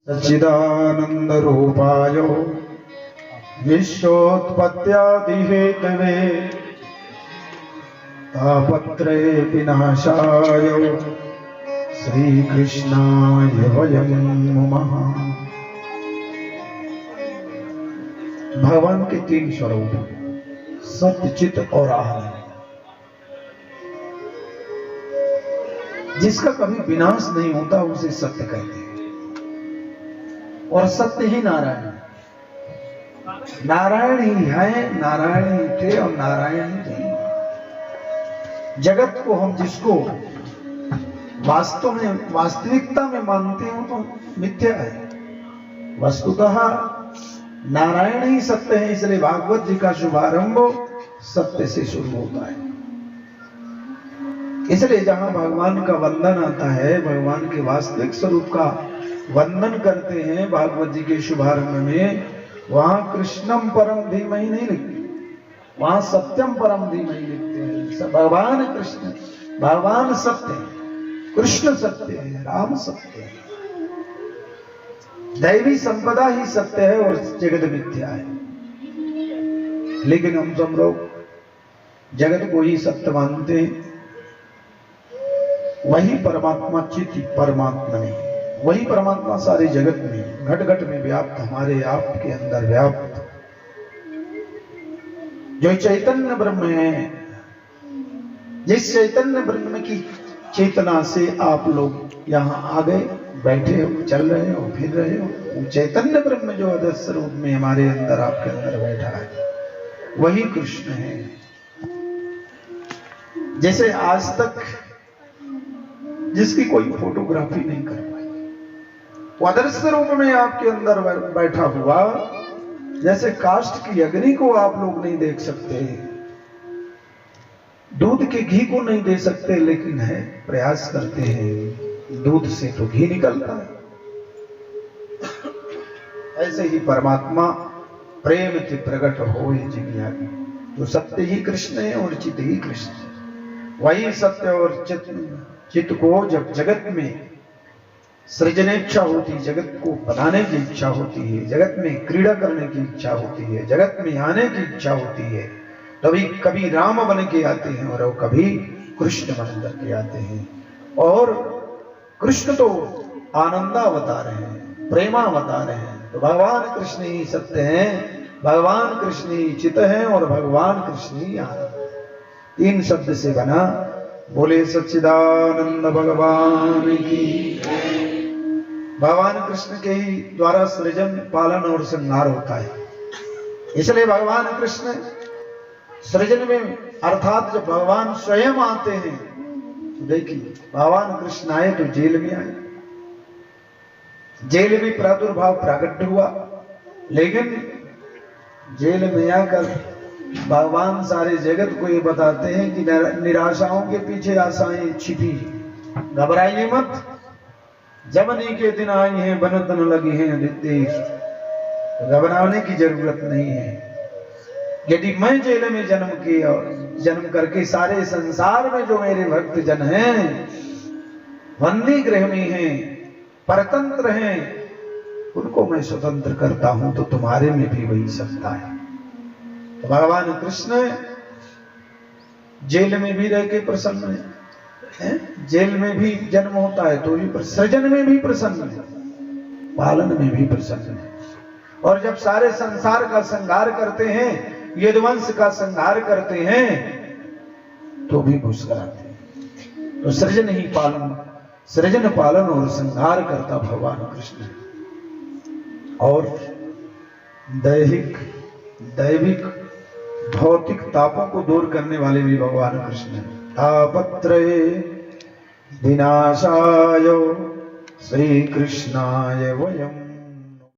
सच्चिदानंद रूपाय विश्वोत्पत्त्यादिहेतवे तापत्रय विनाशाय श्री कृष्णाय वयं नमः। भगवान के तीन स्वरूप सत्य, चित और आनंद, जिसका कभी विनाश नहीं होता उसे सत्य कहते हैं। और सत्य ही नारायण है। नारायण ही है, नारायण ही थे और नारायण ही थे। जगत को हम जिसको वास्तव में वास्तविकता में मानते हो तो मिथ्या है। वस्तुतः नारायण ही सत्य है, इसलिए भागवत जी का शुभारंभ सत्य से शुरू होता है। इसलिए जहां भगवान का वंदन आता है, भगवान के वास्तविक स्वरूप का वंदन करते हैं भागवत जी के शुभारंभ में, वहां कृष्णम परम धीमहि नहीं लिखते, वहां सत्यम परम धीमहि लिखते हैं। भगवान कृष्ण, भगवान सत्य है, कृष्ण सत्य है, राम सत्य है, दैवी संपदा ही सत्य है और जगत मिथ्या है। लेकिन हम सब लोग जगत को ही सत्य मानते हैं। वही परमात्मा चित परमात्मा नहीं, वही परमात्मा सारे जगत में घट घट में व्याप्त, हमारे आप के अंदर व्याप्त, जो चैतन्य ब्रह्म है। जिस चैतन्य ब्रह्म की चेतना से आप लोग यहाँ आ गए, बैठे हो, चल रहे हो, फिर रहे हो, चैतन्य ब्रह्म जो अदृश्य रूप में हमारे अंदर, आपके अंदर बैठा है, वही कृष्ण है। जैसे आज तक जिसकी कोई फोटोग्राफी नहीं कर पाई, वो अदृश्य रूप में आपके अंदर बैठा हुआ। जैसे काष्ठ की अग्नि को आप लोग नहीं देख सकते, दूध के घी को नहीं दे सकते, लेकिन है प्रयास करते हैं, दूध से तो घी निकलता है। ऐसे ही परमात्मा प्रेम थी प्रकट हो जिज्ञानी, तो सत्य ही कृष्ण है और चित ही कृष्ण है। वही सत्य और चित को जब जगत में सृजनेच्छा होती, जगत को बनाने की इच्छा होती है, जगत में क्रीड़ा करने की इच्छा होती है, जगत में आने की इच्छा होती है, तभी कभी राम बन के आते हैं और कभी कृष्ण बन करके आते हैं। और कृष्ण तो आनंदावतार हैं, प्रेमावतार हैं। तो भगवान कृष्ण ही सत्य हैं, भगवान कृष्ण ही चित हैं और भगवान कृष्ण ही आनंद। तीन शब्द से बना, बोले सच्चिदानंद भगवान की। भगवान कृष्ण के ही द्वारा सृजन, पालन और संहार होता है। इसलिए भगवान कृष्ण सृजन में, अर्थात जब भगवान स्वयं आते हैं, तो देखिए भगवान कृष्ण आए तो जेल में आए, जेल में प्रादुर्भाव प्रकट हुआ। लेकिन जेल में आकर भगवान सारे जगत को ये बताते हैं कि निराशाओं के पीछे आशाएं छिपी, घबराइए मत, जमनी के दिन आई हैं, बनतन लगी हैं देश, घबराने की जरूरत नहीं है। यदि मैं जेल में जन्म करके सारे संसार में जो मेरे भक्त जन हैं, बंदी गृह में हैं, परतंत्र हैं, उनको मैं स्वतंत्र करता हूं, तो तुम्हारे में भी वही सत्ता है। तो भगवान कृष्ण जेल में भी रह के प्रसन्न है, जेल में भी जन्म होता है तो भी, सृजन में भी प्रसन्न है, पालन में भी प्रसन्न है। और जब सारे संसार का संहार करते हैं, यदुवंश का संहार करते हैं, तो भी मुस्कुराते हैं। तो सृजन ही पालन, सृजन पालन और संहार करता भगवान कृष्ण। और दैविक भौतिक तापों को दूर करने वाले भी भगवान कृष्ण हैं। तापत्रय विनाशाय श्री कृष्णाय वयम्